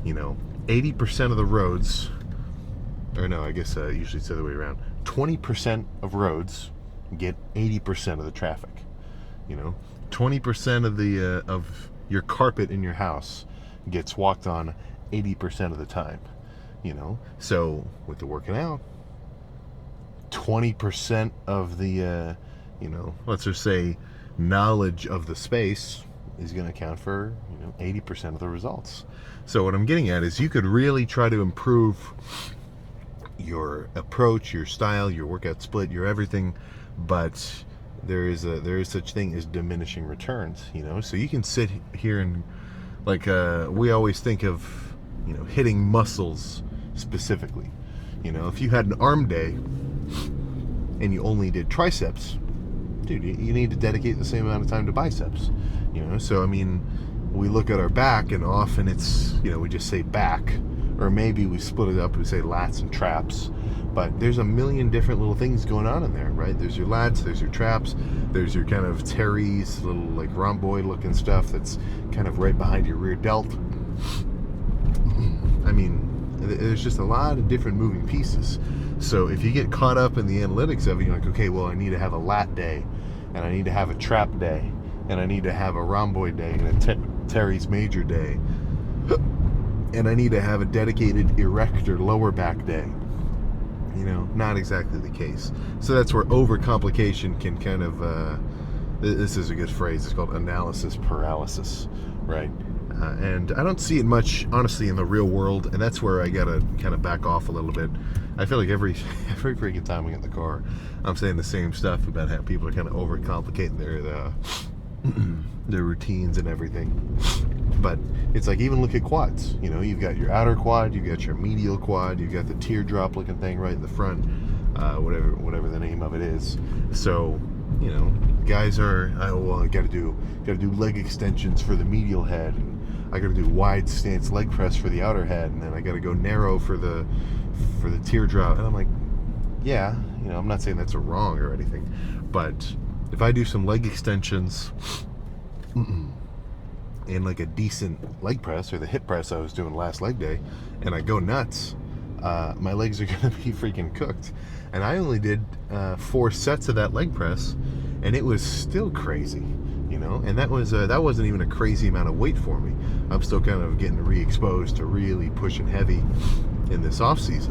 80% of the roads, or no, I guess usually it's the other way around. 20% of roads get 80% of the traffic. 20% of your carpet in your house gets walked on 80% of the time. So with the working out, 20% of the let's just say knowledge of the space is going to account for 80% of the results. So what I'm getting at is you could really try to improve your approach, your style, your workout split, your everything, but there is such thing as diminishing returns. So you can sit here and we always think of hitting muscles specifically. If you had an arm day and you only did triceps, dude, you need to dedicate the same amount of time to biceps. So I mean, we look at our back and often it's we just say back, or maybe we split it up, we say lats and traps, but there's a million different little things going on in there, right? There's your lats, there's your traps, there's your kind of teres, little like rhomboid looking stuff that's kind of right behind your rear delt. I mean, there's just a lot of different moving pieces. So if you get caught up in the analytics of it, you're like, okay, well, I need to have a lat day, and I need to have a trap day, and I need to have a rhomboid day, and a teres major day, and I need to have a dedicated erect or lower back day. Not exactly the case. So that's where overcomplication can kind of, this is a good phrase, it's called analysis paralysis, right? And I don't see it much, honestly, in the real world, and that's where I gotta kind of back off a little bit. I feel like every freaking time I get in the car, I'm saying the same stuff about how people are kind of overcomplicating their routines and everything. But it's like, even look at quads. You've got your outer quad, you've got your medial quad, you've got the teardrop looking thing right in the front, whatever the name of it is. So guys are, I gotta do leg extensions for the medial head, and I gotta do wide stance leg press for the outer head, and then I gotta go narrow for the teardrop. And I'm like, yeah, I'm not saying that's wrong or anything, but if I do some leg extensions and like a decent leg press, or the hip press I was doing last leg day, and I go nuts, my legs are gonna be freaking cooked. And I only did 4 sets of that leg press, and it was still crazy, and that wasn't even a crazy amount of weight for me. I'm still kind of getting re-exposed to really pushing heavy in this off season.